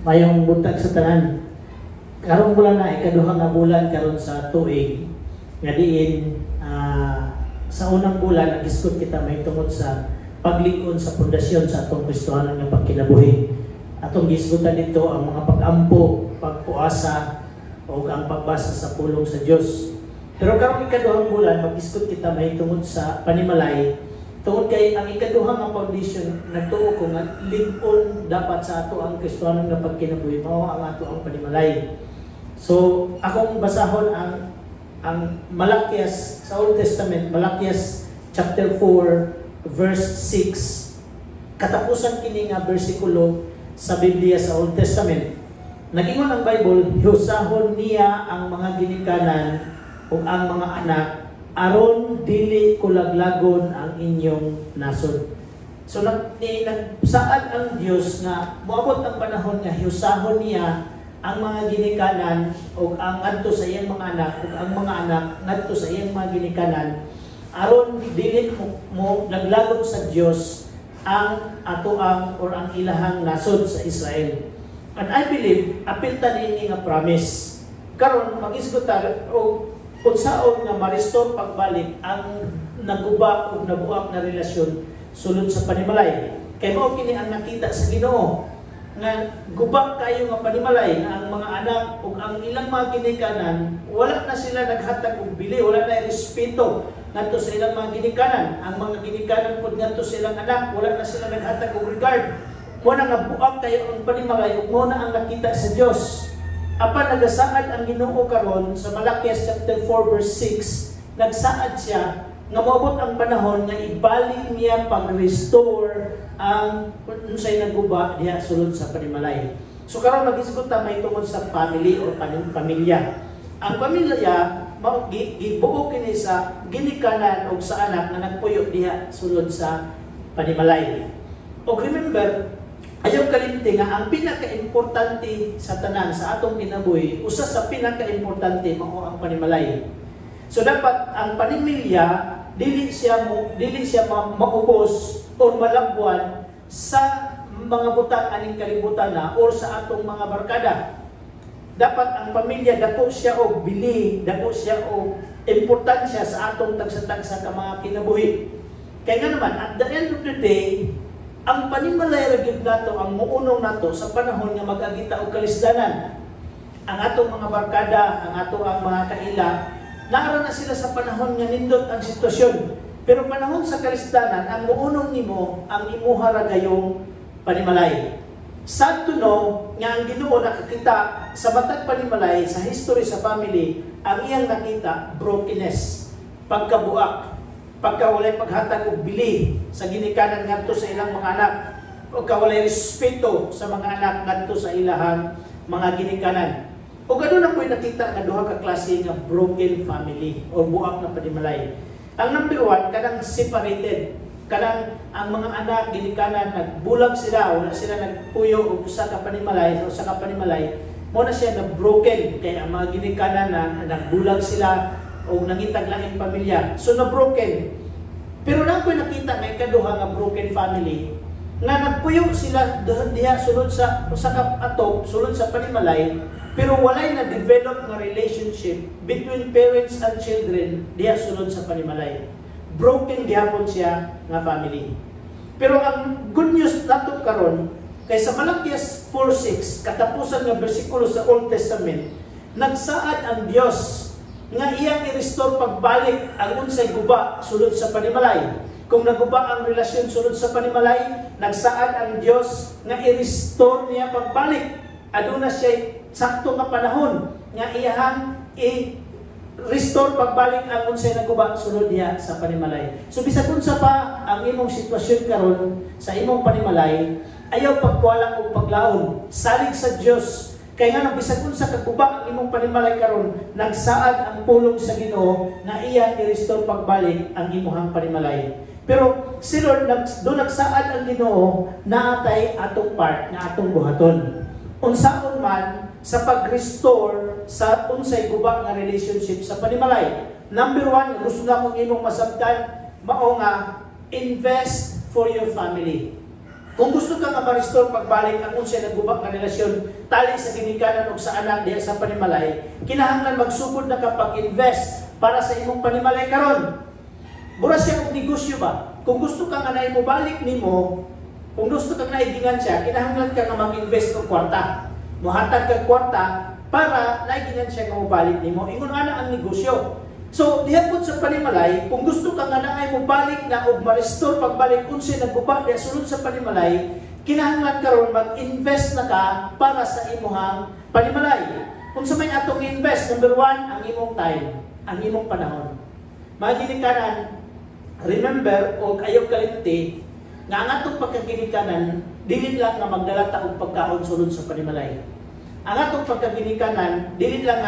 Mayong buntag sa tanan. Karong bulan na ikaduha nga bulan karon sa tuig. Nga diin sa unang bulan nagisgot kita may tungod sa paglikon sa pundasyon sa atong Kristohanon nga pagkinabuhi. Atong gisgutan dito ang mga pag-ampo, pagpuasa o ang pagbasa sa pulong sa Dios. Pero karong ikaduhang bulan magisgot kita may tungod sa panimalay. Tungod kay ang ikaduha nga foundation nagtuo ko nga lig-on dapat sa ato ang Kristohanon nga pagkinabuhi mao ang ato ang panimalay. So akong basahon ang Malakias sa Old Testament, Malakias chapter 4 verse 6. Katapusan kini nga bersikulo sa Biblia sa Old Testament. Nagingon ang Bible, hiusahon niya ang mga ginikanan o ang mga anak aron dili kulaglagon ang inyong nasod. So nagsaad ang Dios nga moabot ang panahon nga hiusahon niya ang mga ginikanan o ang ngadto sa iyang mga anak o ang mga anak ngadto sa iyang mga ginikanan aron dili mo naglagon sa Dios ang atoang or ang ilahang nasod sa Israel. And I believe apil ta niini nga promise. Karon magisgot ta o unsaon nga ma-restore pagbalik ang naguba o nabuak na relasyon sulod sa panimalay. Kay mao kini ang nakita sa Ginoo nga guba kayo nga panimalay nga ang mga anak ug ang ilang mga ginikanan wala na sila naghatag og bili, wala na respeto ngadto sa ilang mga ginikanan. Ang mga ginikanan pud ngadto sa ilang anak wala na sila naghatag og regard. Mo na nga buak kayo ang panimalay ug mo na ang nakita sa Dios. Apan nagasaad ang Ginoo karon sa Malakias chapter 4 verse 6, nagsaad siya nga moabot ang panahon nga ibalik niya pag-restore ang unsay naguba diha sulod sa panimalay. So karon magisgot ta may tungod sa family o pamilya. Ang pamilya gibuo kini sa ginikanan o sa anak nga nagpuyo diha sulod sa panimalay. O remember, ayaw kalimti nga ang pinaka-importante sa tanan sa atong kinabuhi, usa sa pinaka-importante mao ang panimalay. So dapat ang panimilya dili siya maubos o malabwan sa mga butang aning kalibutan na or sa atong mga barkada. Dapat ang pamilya dako siya og bili, dako siya og importansya sa atong tagsa-tagsa ka mga kinabuhi. Kaya nga naman at the end of the day, ang panimalay ra gyud nato ang muunong nato sa panahon nga mag-agita og kalisdanan. Ang atong mga barkada, ang atong mga kaila, naara na sila sa panahon nga nindot ang sitwasyon. Pero panahon sa kalisdanan, ang muunong nimo ang imuha ra gayong panimalay. Sad to know nga ang Ginoo nakakita sa matag panimalay sa history sa family, ang iyang nakita brokenness, pagkabuak, pagkawalay paghatag og bili sa ginikanan ngadto sa ilang mga anak, o kawalay respeto sa mga anak ngadto sa ilahang mga ginikanan. O ganoon na po'y nakita nga duha ka klase nga broken family o buak na panimalay. Ang number one, kanang separated. Kanang ang mga anak ginikanan nagbulag sila, wala sila nagpuyo og usa ka panimalay o usa ka panimalay, mo na siya na broken kay ang mga ginikanan na nagbulag sila o nangitag lang ang pamilya. So na-broken. Pero lang ko'y nakita may kaduha nga broken family nga nagpuyo sila diha sulod sa atop, sulod sa panimalay, pero walay na develop nga relationship between parents and children diha sulod sa panimalay. Broken gihapon siya nga family. Pero ang good news nato karon kay sa Malakias 4:6 katapusan nga bersikulo sa Old Testament, nagsaad ang Dios nga iyang i-restore pagbalik ang unsay guba sulod sa panimalay. Kung naguba ang relasyon sulod sa panimalay, nagsaad ang Dios nga i-restore niya pagbalik. Aduna siya sakto nga panahon nga iyang i-restore pagbalik ang unsay naguba sulod niya sa panimalay. So bisag unsa pa ang imong sitwasyon karon sa imong panimalay, ayaw pagkuwala o paglaom, salig sa Dios. Kaya nga bisag unsa kaguba ang imong panimalay karon, nagsaad ang pulong sa Ginoo na iya i-restore pagbalik ang imong panimalay. Pero si Lord do nagsaad ang Ginoo na atay atong part na atong buhaton. Unsaon man sa pag-restore sa unsay guba nga relationship sa panimalay. Number one, gusto na kong imong masabtan, mao nga invest for your family. Kung gusto ka nga ma-restore pagbalik ang unsay nagguba nga relasyon tali sa ginikanan o sa anak diha sa panimalay, kinahanglan magsugod na ka pag-invest para sa imong panimalay karon. Mura siya og negosyo ba? Kung gusto ka nga na imubalik nimo, kung gusto ka nga iginansya, kinahanglan ka nga mag-invest og kwarta. Muhatag ka kwarta para naiginansya nga mubalik nimo. Ingon ana ang negosyo. So, diha po sa panimalay, kung gusto ka nga na ay mubalik na o ma-restore pagbalik unsay nagguba diha sulod sa panimalay, kinahanglan karon mag-invest na ka para sa imuhang panimalay. Kung sa may atong invest, number 1, ang imong time, ang imong panahon. Mga ginikanan, remember o ayaw kalimti, nga ang atong pagkaginikanan, dili lang nga magdala ta og pagkaon sulod sa panimalay. Ang atong pagkaginikanan, dili lang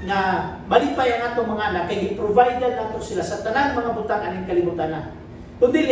nga malipay ang atong mga anak, kay i-provide nato sila sa tanang mga butang aning kalibutan na. Kundi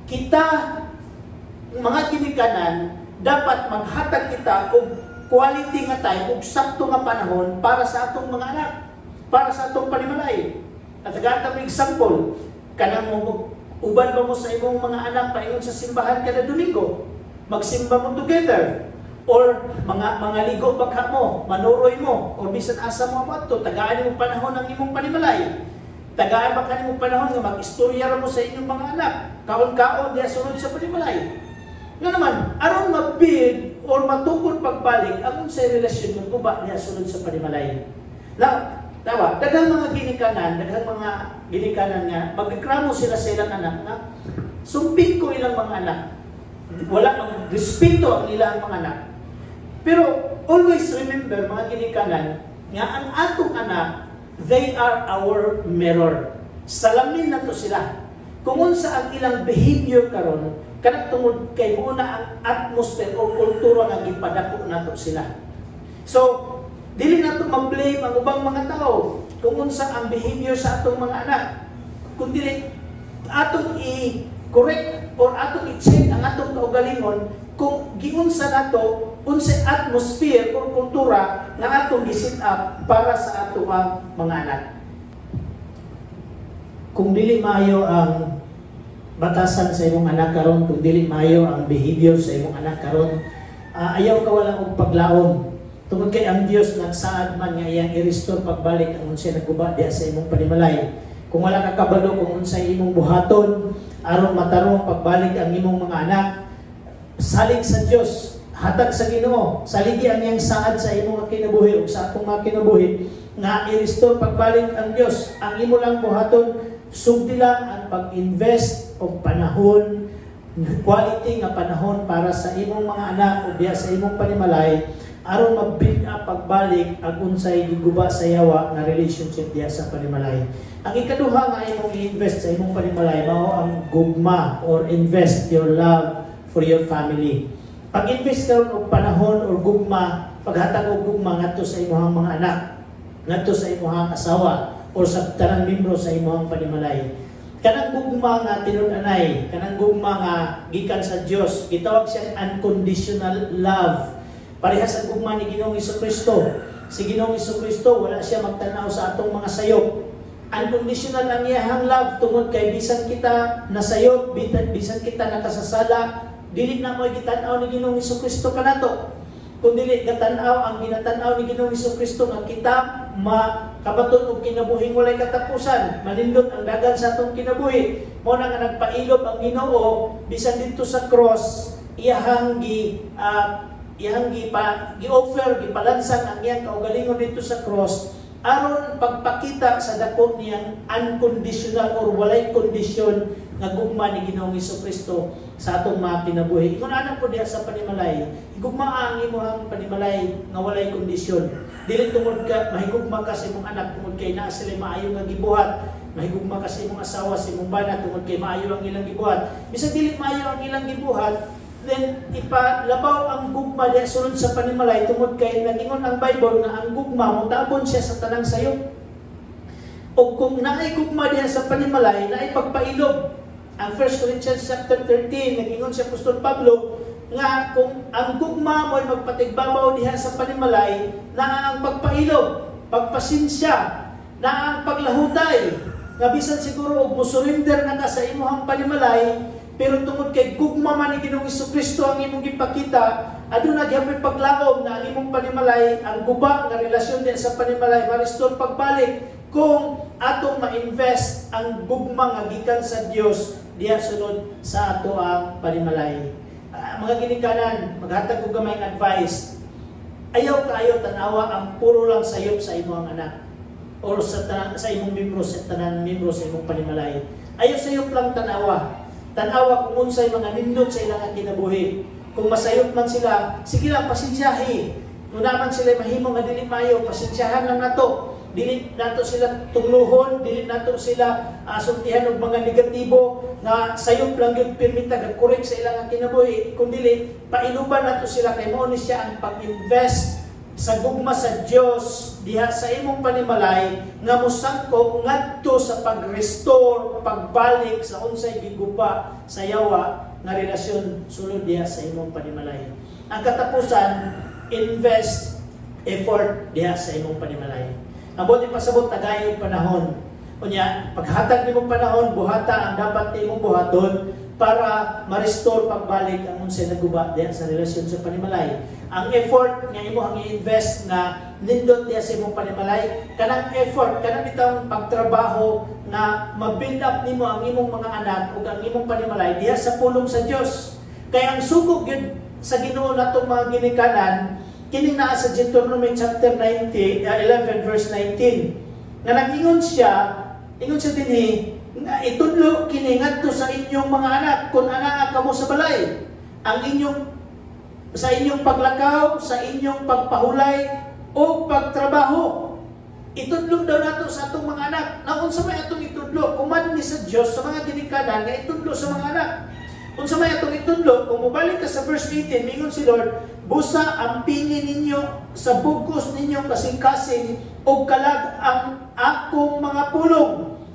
kita, mga ginikanan, dapat maghatag kita og quality nga time, og sakto nga panahon para sa atong mga anak, para sa atong panimalay. At agad mo example, kanang mo uban ba mo sa imong mga anak paingon sa simbahan kada Domingo, magsimba mo together. Or mga ligo baka mo, manuroy mo, or bisan asa mo ato, tagaan mo panahon ng imong panimalay. Tagaan ba kanimo panahon nga mag-istorya mo sa inyong mga anak, kaon-kaon diya sunod sa panimalay. Nga naman, aron mag-build or matukod pagbalik ang unsay relasyon ng guba diya sunod sa panimalay. Now, daghang mga ginikanan nga magreklamo sila sa ilang anak nga sumping ko ilang mga anak. Wala mang respeto ang ilang mga anak. Pero always remember, mga ginikanan, nga ang atong anak, they are our mirror. Salamin na to sila. Kung unsa ang ilang behavior karon, kanang tungod kay muna ang atmosphere o kultura nga gipadako nato sila. So, dili nato ma-blame ang ubang mga tao kung unsa ang behavior sa atong mga anak. Kundi atong i-correct or atong i-check ang atong kaugalingon kung giunsa nato unsay atmosphere o kultura nga atong gi-set up para sa atong mga anak. Kung dili maayo ang batasan sa imong anak karon, kung dili maayo ang behavior sa imong anak karon, ayaw ka wala og paglaom. Tungod kay ang Dios nagsaad man nga iyang i-restore pagbalik ang unsay nagguba diha sa imong panimalay. Kung wala ka kabalo kung unsay imong buhaton aron matarong pagbalik ang imong mga anak, salig sa Dios, hatag sa Ginoo, saligi ang iyang saad sa imong kinabuhi ug sa atong mga kinabuhi nga i-restore pagbalik ang Dios. Ang imo lang buhaton, sugdi lang ang pag-invest og panahon, quality nga panahon para sa imong mga anak o diha sa imong panimalay aron mag-build up pagbalik ang unsay giguba sa yawa nga relationship diha sa panimalay. Ang ikaduha nga imong i-invest sa imong panimalay mao ang gugma or invest your love for your family. Pag-invest karon og panahon or gugma, paghatag og gugma ngadto sa imong mga anak, ngadto sa imong asawa or sa tanang membro sa imong panimalay. Kanang gugma nga tinud-anay, kanang gugma nga gikan sa Dios, gitawag siya unconditional love. Pareha sa gugma ni Ginoong Hesukristo. Si Ginoong Hesukristo wala siya magtanaw sa atong mga sayop. Unconditional ang iyang love tungod kay bisan kita nasayop, bisan kita nakasasala, dili na mo gitanaw ni Ginoong Hesukristo kanato. Kung dili gatanaw ang ginatanaw ni Ginoong Hesukristo nga kita makabaton og kinabuhing walay katapusan, manindot ang dagan sa atong kinabuhi. Mo na nga nagpailog ang Ginoo bisan dito sa cross, iyang gi-offer, gipalansan ang iyang kaugalingon dito sa cross aron pagpakita sa dako niyang unconditional or walay kondisyon nga gugma ni Ginoong Hesukristo sa atong mga kinabuhi. Ingon ana po diha sa panimalay, igugma ang imong panimalay nga walay kondisyon. Dili tungod ka mahigugma ka sa imong anak tungod kay naa sila maayo nga gibuhat, mahigugma ka sa imong asawa, sa imong bana tungod kay maayo ang ilang gibuhat. Bisan dili maayo ang ilang gibuhat, then ipalabaw ang gugma diha sulod sa panimalay tungod kay nagingon ang Bible nga ang gugma motabon siya sa tanang sayop. O kung naay gugma diha sa panimalay, naay pagpailog. Ang 1 Corinthians chapter 13 nagingon si Apostol Pablo nga kung ang gugma mo'y magpatigbabaw diha sa panimalay, na ang pagpailog, pagpasinsya, na ang paglahutay, nga bisan siguro og mo surrender na ka sa imong panimalay, pero tungod kay gugma man ni Ginoong Jesucristo ang imong gipakita, aduna gyapon paglaom na ang imong panimalay, ang guba nga relasyon din sa panimalay ma-restore pagbalik kung atong ma-invest ang gugma nga gikan sa Dios diha sunod sa ato ang panimalay. Mga ginikanan, maghatag ko gamay ng advice. Ayaw kaayo tanawa ang puro lang sayop sa imong anak o sa imong membro, sa tanan membro sa imong panimalay. Ayaw sayop lang tanawa. Tanawa kung unsay mga nindot sa ilang kinabuhi. Kung masayop man sila, sige lang, pasensyahi. Kung naman sila mahimo nga dili mayo, pasensyahan lang nato. Dili nato sila tungluhon, dili nato sila sultihan og mga negatibo na sayop lang yung permita gag-correct sa ilang kinabuhi, kung dili painuban nato sila kay mao ni siya ang pag-invest sa gugma sa Dios diha sa imong panimalay nga mosangko ngadto sa pag-restore, pagbalik sa unsay giguba sa yawa nga relasyon sulod diha sa imong panimalay. Ang katapusan, invest effort diha sa imong panimalay. Abot ni pasabot tagay og panahon. Unya, paghatag nimong panahon, buhata ang dapat nimong buhaton para ma-restore pagbalik ang unsay naguba diha sa relasyon sa panimalay. Ang effort nga imo ang i-invest nga nindot diha sa imong panimalay, kanang effort, kanang bitawng pagtrabaho na ma-build up nimo ang imong mga anak ug ang imong panimalay diha sa pulong sa Dios. Kaya ang sugod gyud sa Ginoo natong mga ginikanan, kining naa sa Deuteronomy chapter 11 verse 19. Nga nag-ingon siya dinhi nga itudlo kini ngadto sa inyong mga anak kun anaa kamo sa balay. Sa inyong paglakaw, sa inyong pagpahulay o pagtrabaho. Itudlo daw nato sa atong mga anak. Na unsa may atong itudlo? Kuman ni sa Dios sa mga ginikanan nga itudlo sa mga anak. Unsa may atong itudlo? Kung mobalik ka sa verse 18, mingon si Lord, busa ang pingin ninyo sa bugos ninyo kasing-kasing o kalag ang akong mga pulong.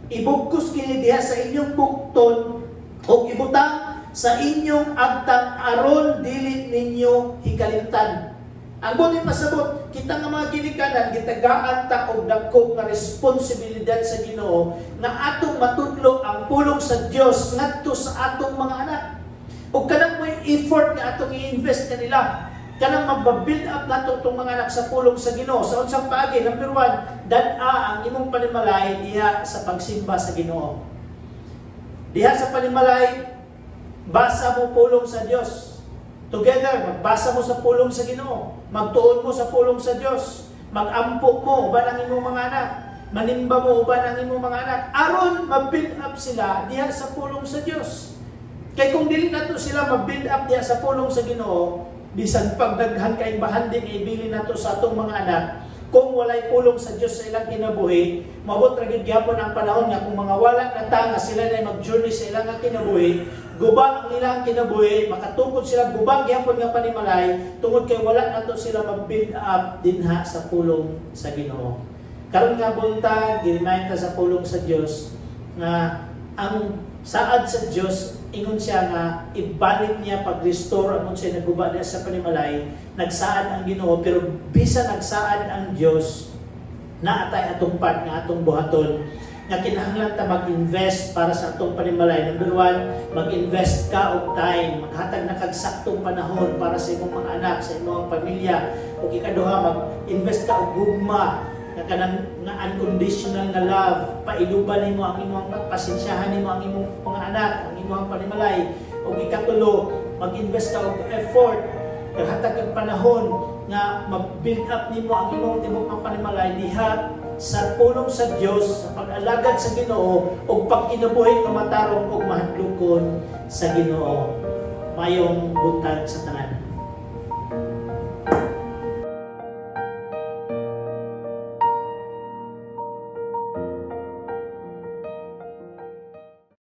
Ibugkos kini diha sa inyong bukton o ibutang sa inyong agtang aron dili ninyo hikalimtan. Ang buti pasabot, kita nga mga ginikanan, gitagaan ta og dako nga responsibilidad sa Ginoo na atong matudlo ang pulong sa Dios ngadto sa atong mga anak. Ug kanang may effort nga atong i-invest kanila, kanang mag-build up nato itong mga anak sa pulong sa Ginoo. Sa unsang paagi, number 1, dan-a ang imong panimalay diha sa pagsimba sa Ginoo. Diha sa panimalay, basa mo pulong sa Dios. Together, magbasa mo sa pulong sa Ginoo. Magtuon mo sa pulong sa Dios. Mag-ampo mo uban ang imong mga anak. Manimba mo uban ang imong mga anak. Aron ma-build up sila diha sa pulong sa Dios. Kay kung dili nato sila ma-build up diha sa pulong sa Ginoo, bisan pagdaghan kay bahanding ibili nato sa atong mga anak, kung walay pulong sa Dios sa ilang kinabuhi, mabot ra gyud gyapon ang panahon nga kung mga wala na ta nga sila na mag-journey sa ilang kinabuhi, gubang ang ilang kinabuhi, makatungkod sila gubang gyapon nga panimalay tungod kay wala nato sila mag-build up dinha sa pulong sa Ginoo. Karon nga buntag gi-remind ta sa pulong sa Dios nga ang saad sa Dios, ingon siya nga ibalik niya pag-restore ang unsay naguba diha sa panimalay. Nagsaad ang Ginoo, pero bisan nagsaad ang Dios na atay atong part nga atong buhaton nga kinahanglan ta mag-invest para sa atong panimalay. Number 1, mag-invest ka og time, maghatag na kag saktong panahon para sa imong mga anak, sa imong pamilya. Ug ikaduha, mag-invest ka og gugma nga kanang nga unconditional nga love, pailuban nimo ang imong pasensyahan nimo ang imong mga anak, ang imong panimalay. Ug ikatulo, mag-invest ka og effort, hatag kag panahon nga mag-build up nimo ang imong panimalay diha sa pulong sa Dios, sa pag-alagad sa Ginoo ug pag-kinabuhi nga matarong ug mahadlokon sa Ginoo. Mayong buntag sa tanan.